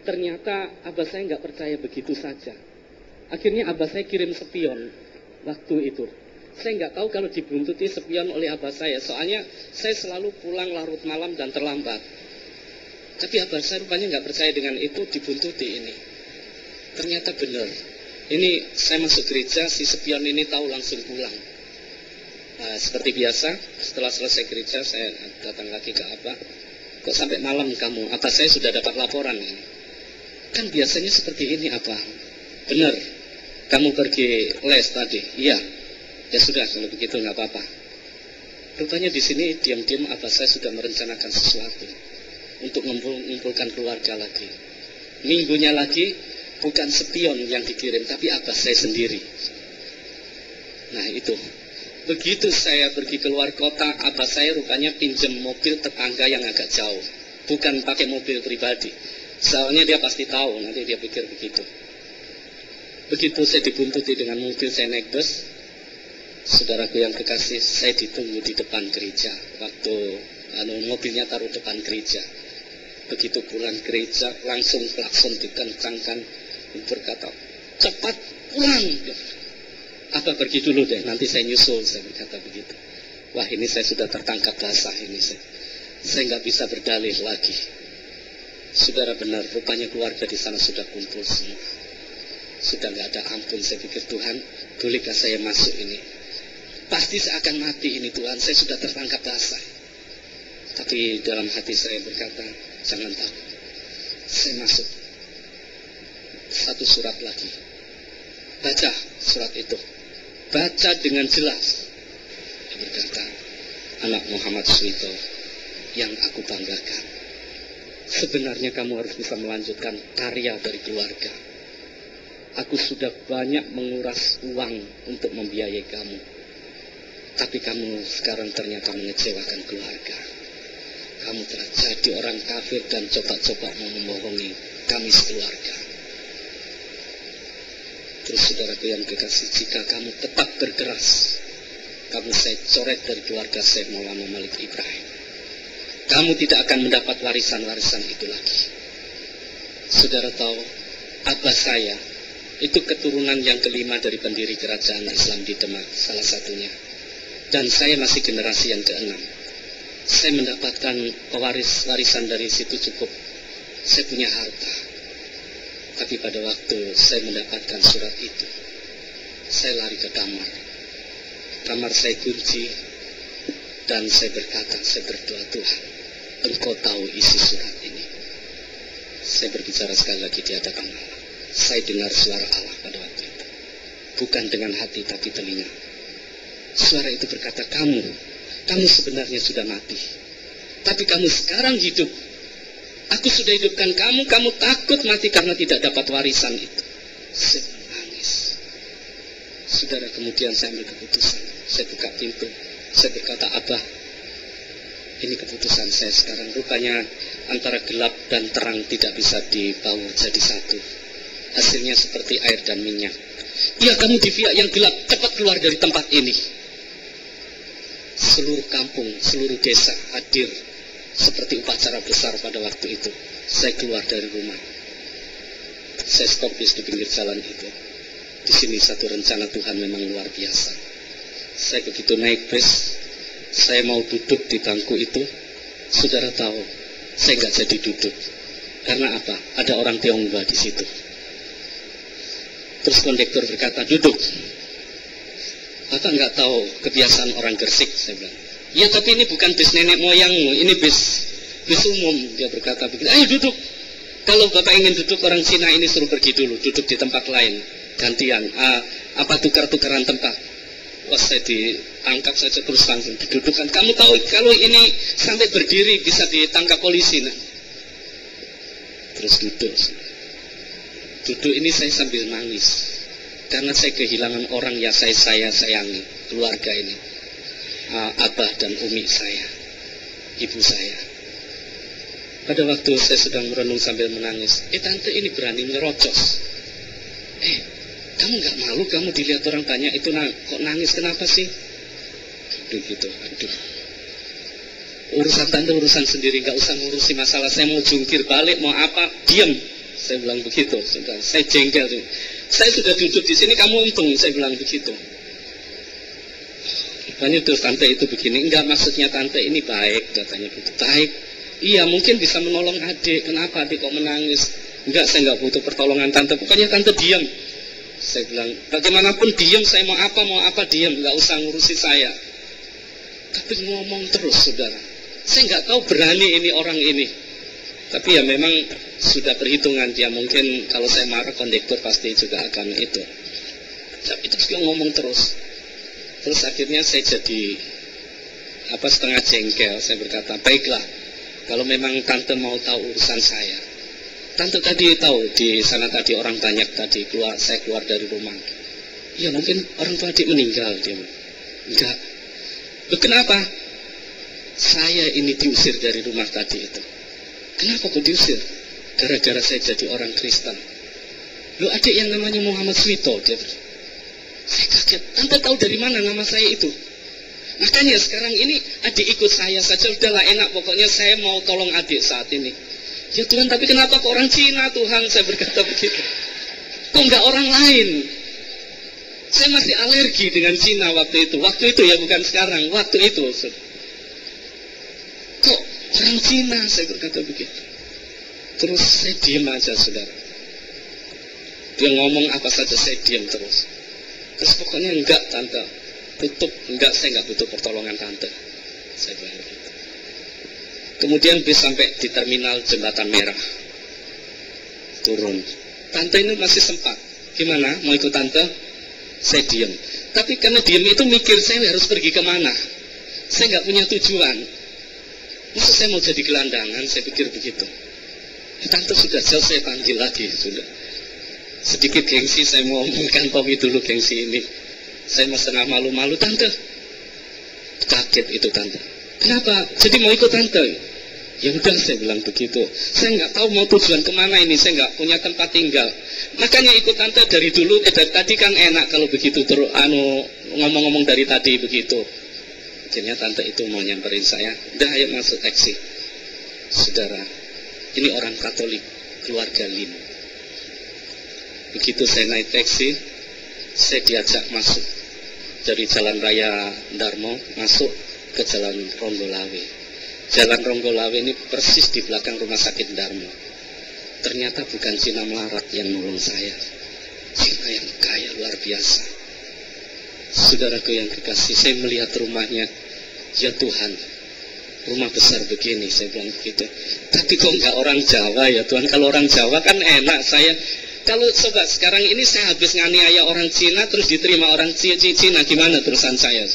Ternyata abah saya nggak percaya begitu saja. Akhirnya abah saya kirim spion waktu itu. Saya nggak tahu kalau dibuntuti spion oleh abah saya. Soalnya saya selalu pulang larut malam dan terlambat. Tapi abah saya rupanya nggak percaya dengan itu, dibuntuti ini. Ternyata benar. Ini saya masuk gereja, si spion ini tahu langsung pulang. Nah, seperti biasa, setelah selesai gereja saya datang lagi ke abah. Kok sampai malam kamu? Abah saya sudah dapat laporan ini. Kan biasanya seperti ini abah. Benar. Kamu pergi les tadi? Iya. Ya sudah, kalau begitu nggak apa-apa. Rupanya di sini diam-diam abah saya sudah merencanakan sesuatu untuk mengumpulkan keluarga lagi. Minggunya lagi bukan spion yang dikirim, tapi abah saya sendiri. Nah itu. Begitu saya pergi keluar kota, abah saya rupanya pinjam mobil tetangga yang agak jauh. Bukan pakai mobil pribadi. Soalnya dia pasti tahu, nanti dia pikir begitu. Begitu saya dibuntuti dengan mobil, saya naik bus. Saudaraku yang kekasih, saya ditunggu di depan gereja. Waktu mobilnya taruh depan gereja. Begitu pulang gereja, langsung klakson dikencangkan. Berkata, cepat pulang. Abah pergi dulu deh, nanti saya nyusul. Saya berkata begitu. Wah, ini saya sudah tertangkap basah ini. Saya nggak bisa berdalih lagi. Saudara benar, rupanya keluarga di sana sudah kumpul semua. Sudah nggak ada ampun. Saya pikir, Tuhan, bolehkah saya masuk ini? Pasti saya akan mati ini Tuhan, saya sudah tertangkap basah. Tapi dalam hati saya berkata, jangan takut. Saya masuk. Satu surat lagi. Baca surat itu. Baca dengan jelas. Dia berkata, anak Muhammad Suwito yang aku banggakan. Sebenarnya kamu harus bisa melanjutkan karya dari keluarga. Aku sudah banyak menguras uang untuk membiayai kamu. Tapi kamu sekarang ternyata mengecewakan keluarga. Kamu telah jadi orang kafir dan coba-coba mau membohongi kami sekeluarga. Terus saudaraku yang kekasih, jika kamu tetap berkeras, kamu saya coret dari keluarga Syekh Maulana Malik Ibrahim. Kamu tidak akan mendapat warisan-warisan itu lagi. Saudara tahu, abah saya itu keturunan yang kelima dari pendiri kerajaan Islam di Demak, salah satunya. Dan saya masih generasi yang keenam. Saya mendapatkan warisan dari situ cukup. Saya punya harta. Tapi pada waktu saya mendapatkan surat itu, saya lari ke kamar. Kamar saya kunci. Dan saya berkata, saya berdoa, Tuhan, Engkau tahu isi surat ini. Saya berbicara sekali lagi di hadapan Allah. Saya dengar suara Allah pada waktu itu. Bukan dengan hati tapi telinga. Suara itu berkata, kamu sebenarnya sudah mati. Tapi kamu sekarang hidup. Aku sudah hidupkan kamu takut mati karena tidak dapat warisan itu. Saya menangis. Saudara, kemudian saya ambil keputusan. Saya buka pintu. Saya berkata, Abah, ini keputusan saya sekarang. Rupanya antara gelap dan terang tidak bisa dibaur jadi satu. Hasilnya seperti air dan minyak. Ya, kamu di pihak yang gelap, cepat keluar dari tempat ini. Seluruh kampung, seluruh desa hadir seperti upacara besar pada waktu itu. Saya keluar dari rumah. Saya stop bis di pinggir jalan itu. Di sini satu rencana Tuhan memang luar biasa. Saya begitu naik bis, saya mau duduk di bangku itu. Saudara tahu, saya nggak jadi duduk. Karena apa? Ada orang Tionghoa di situ. Terus kondektur berkata, duduk. Bapak nggak tahu kebiasaan orang Gresik, saya bilang. Ya, tapi ini bukan bis nenek moyangmu, ini bis umum. Dia berkata begitu. Ayo duduk. Kalau Bapak ingin duduk, orang Cina ini suruh pergi dulu, duduk di tempat lain, gantian. Tukar-tukaran tempat. Wah, saya diangkat saja terus langsung didudukan. Kamu tahu kalau ini sampai berdiri bisa ditangkap polisi. Nah. Terus duduk. Duduk ini saya sambil nangis. Karena saya kehilangan orang yang saya sayangi, keluarga ini. Abah dan umi saya, ibu saya. Pada waktu saya sedang merenung sambil menangis, tante ini berani menyerocos. Kamu nggak malu kamu dilihat orang banyak itu kok nangis, kenapa sih? Aduh. Urusan tante urusan sendiri, nggak usah ngurusi masalah. Saya mau jungkir balik, mau apa, diam. Saya bilang begitu, sudah. Saya jengkel. Saya sudah duduk di sini, kamu untung, saya bilang begitu. Makanya terus tante itu begini, enggak maksudnya tante ini baik, katanya gitu. Baik, iya mungkin bisa menolong adik, kenapa adik kok menangis? Enggak, saya enggak butuh pertolongan tante, pokoknya tante diam. Saya bilang, bagaimanapun diam, saya mau apa diam, enggak usah ngurusi saya. Tapi ngomong terus, saudara. Saya enggak tahu berani ini orang ini. Tapi ya memang sudah perhitungan dia, mungkin kalau saya marah kondektur pasti juga akan itu. Tapi terus dia ngomong terus. Terus akhirnya saya jadi setengah jengkel. Saya berkata, baiklah, kalau memang tante mau tahu urusan saya. Tante tadi tahu di sana tadi orang banyak tadi saya keluar dari rumah. Ya mungkin orang tua adik meninggal dia. Enggak. Loh, kenapa? Saya ini diusir dari rumah tadi itu. Kenapa kok diusir? Gara-gara saya jadi orang Kristen. Loh, adik yang namanya Muhammad Swito dia. Saya kaget, tante tahu dari mana nama saya itu? Makanya sekarang ini adik ikut saya saja, udahlah enak, pokoknya saya mau tolong adik saat ini. Ya Tuhan, tapi kenapa kok orang Cina Tuhan? Saya berkata begitu. Kok enggak orang lain? Saya masih alergi dengan Cina waktu itu. Waktu itu ya, bukan sekarang, waktu itu. Kok orang Cina? Saya berkata begitu. Terus saya diam aja, saudara. Dia ngomong apa saja, saya diam terus. Terus pokoknya enggak tante, tutup, enggak, saya enggak butuh pertolongan tante. Saya bilang begitu. Kemudian bis sampai di terminal Jembatan Merah. Turun. Tante ini masih sempat. Gimana? Mau ikut tante? Saya diam. Tapi karena diam itu mikir saya harus pergi kemana. Saya enggak punya tujuan. Masa saya mau jadi gelandangan? Saya pikir begitu. Tante sudah jauh, saya panggil lagi, sudah. Sedikit gengsi, saya mau omongkan Tommy dulu gengsi ini. Saya mau setengah malu-malu, tante. Kaget itu tante. Kenapa? Jadi mau ikut tante? Ya udah, saya bilang begitu. Saya nggak tahu mau tujuan kemana ini, saya nggak punya tempat tinggal. Makanya ikut tante dari dulu, dari tadi kan enak kalau begitu terus ngomong-ngomong dari tadi begitu. Akhirnya tante itu mau nyamperin saya. Udah, ayo masuk taksi. Saudara, ini orang Katolik, keluarga Lim. Begitu saya naik taksi, saya diajak masuk dari Jalan Raya Darmo, masuk ke Jalan Ronggolawe. Jalan Ronggolawe ini persis di belakang Rumah Sakit Darmo. Ternyata bukan Cina melarat yang nolong saya. Cina yang kaya luar biasa. Saudaraku yang kekasih, saya melihat rumahnya. Ya Tuhan, rumah besar begini, saya bilang begitu. Tapi kok enggak orang Jawa ya Tuhan? Kalau orang Jawa kan enak saya. Kalau coba sekarang ini saya habis nganiaya orang Cina terus diterima orang Cina, gimana terusan saya?